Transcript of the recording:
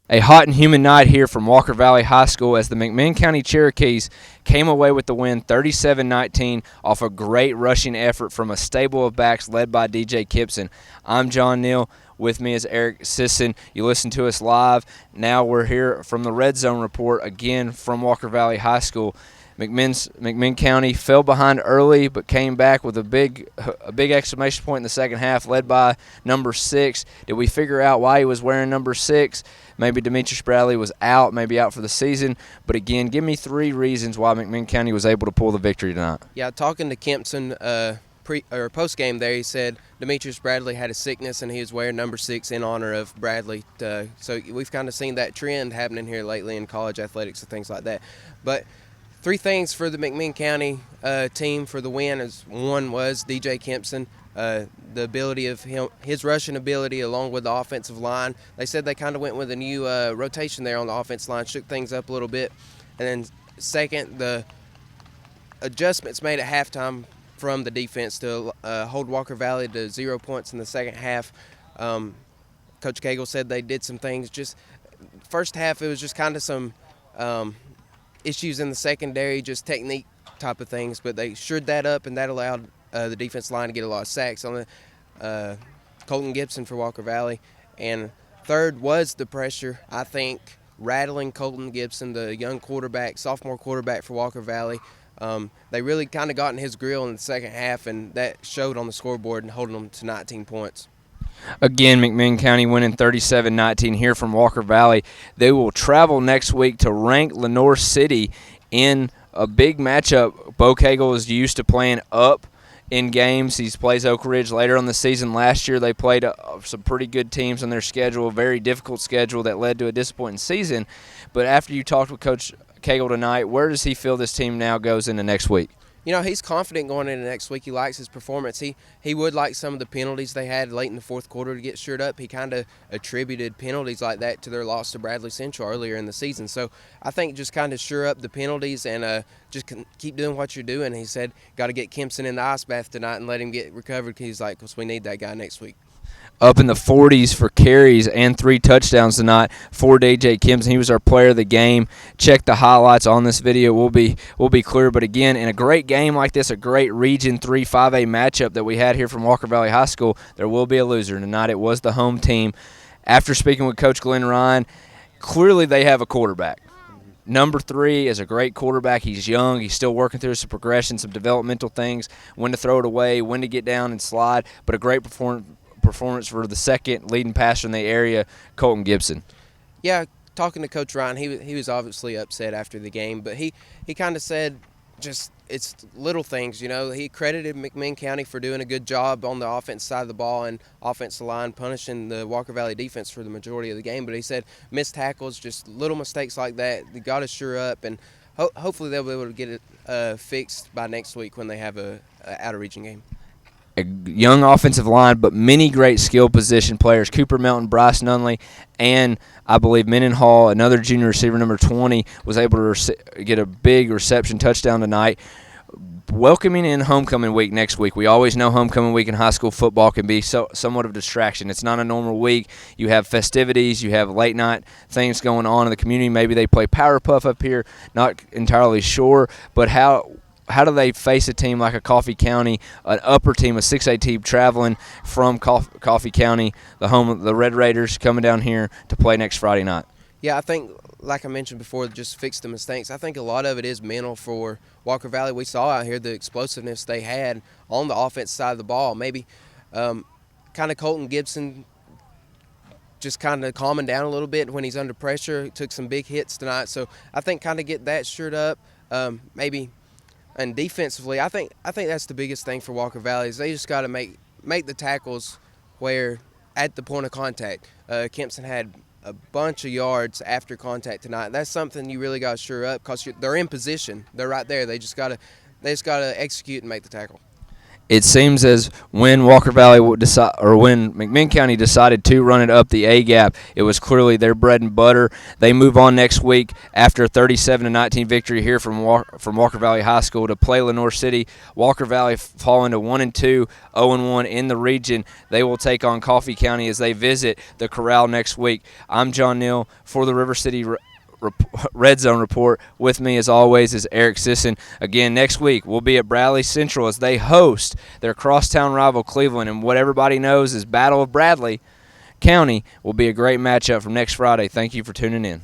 A hot and humid night here from Walker Valley High School as the McMinn County Cherokees came away with the win 37-19 off a great rushing effort from a stable of backs led by DJ Kipson. I'm John Neal. With me is Eric Sisson. You listen to us live. Now we're here from the Red Zone Report again from Walker Valley High School. McMinn County fell behind early but came back with a big exclamation point in the second half, led by number 6. Did we figure out why he was wearing number 6? Maybe Demetrius Bradley was out, maybe out for the season. But again, give me 3 reasons why McMinn County was able to pull the victory tonight. Yeah, talking to Kempson post game there, he said Demetrius Bradley had a sickness and he was wearing number 6 in honor of Bradley. So we've kind of seen that trend happening here lately in college athletics and things like that. But 3 things for the McMinn County team for the win. One was DJ Kempson, the ability of his rushing ability along with the offensive line. They said they kind of went with a new rotation there on the offensive line, shook things up a little bit. And then second, the adjustments made at halftime from the defense to hold Walker Valley to 0 points in the second half. Coach Cagle said they did some things. Just first half, it was just kind of some issues in the secondary, just technique type of things, but they shored that up, and that allowed the defense line to get a lot of sacks on the Colton Gibson for Walker Valley. And third was the pressure, I think, rattling Colton Gibson, the young quarterback, sophomore quarterback for Walker Valley. They really kind of got in his grill in the second half, and that showed on the scoreboard and holding them to 19 points. Again, McMinn County winning 37-19 here from Walker Valley. They will travel next week to ranked Lenoir City in a big matchup. Bo Cagle is used to playing up in games. He plays Oak Ridge later on the season. Last year they played some pretty good teams on their schedule, a very difficult schedule that led to a disappointing season. But after you talked with Coach Cagle tonight, where does he feel this team now goes into next week? You know, he's confident going into next week. He likes his performance. He would like some of the penalties they had late in the fourth quarter to get shored up. He kind of attributed penalties like that to their loss to Bradley Central earlier in the season. So I think just kind of shore up the penalties and just keep doing what you're doing. He said, got to get Kempson in the ice bath tonight and let him get recovered. He's like, because we need that guy next week. Up in the 40s for carries and 3 touchdowns tonight for DJ Kempson. He was our player of the game. Check the highlights on this video. We'll be clear. But again, in a great game like this, a great Region 3 5A matchup that we had here from Walker Valley High School, there will be a loser. Tonight it was the home team. After speaking with Coach Glenn Ryan, clearly they have a quarterback. Number 3 is a great quarterback. He's young. He's still working through some progression, some developmental things, when to throw it away, when to get down and slide, but a great performance for the second leading passer in the area, Colton Gibson. Yeah, talking to Coach Ryan, he was obviously upset after the game, but he kind of said just it's little things, you know. He credited McMinn County for doing a good job on the offense side of the ball and offensive line punishing the Walker Valley defense for the majority of the game, but he said missed tackles, just little mistakes like that, they got to shore up, and hopefully they'll be able to get it fixed by next week when they have a out-of-region game. A young offensive line, but many great skill position players. Cooper Melton, Bryce Nunley, and I believe Mendenhall, another junior receiver, number 20, was able to get a big reception touchdown tonight. Welcoming in homecoming week next week. We always know homecoming week in high school football can be somewhat of a distraction. It's not a normal week. You have festivities. You have late night things going on in the community. Maybe they play Power Puff up here. Not entirely sure. But how do they face a team like a Coffee County, an upper team, a 6A team traveling from Coffee County, the home of the Red Raiders, coming down here to play next Friday night? Yeah, I think, like I mentioned before, just fix the mistakes. I think a lot of it is mental for Walker Valley. We saw out here the explosiveness they had on the offense side of the ball. Maybe kind of Colton Gibson just kind of calming down a little bit when he's under pressure. He took some big hits tonight. So I think kind of get that shored up. Maybe – and defensively, I think that's the biggest thing for Walker Valley is they just got to make the tackles where at the point of contact. Kempson had a bunch of yards after contact tonight. That's something you really got to shore up because they're in position. They're right there. They just got to execute and make the tackle. It seems as when Walker Valley would decide, or when McMinn County decided to run it up the A gap, it was clearly their bread and butter. They move on next week after a 37-19 victory here from Walker Valley High School to play Lenoir City. Walker Valley falling to 1-2, 0-1 in the region. They will take on Coffee County as they visit the Corral next week. I'm John Neal for the River City Red Zone Report. With me, as always, is Eric Sisson. Again, next week we'll be at Bradley Central as they host their crosstown rival Cleveland, and what everybody knows is Battle of Bradley County will be a great matchup from next Friday. Thank you for tuning in.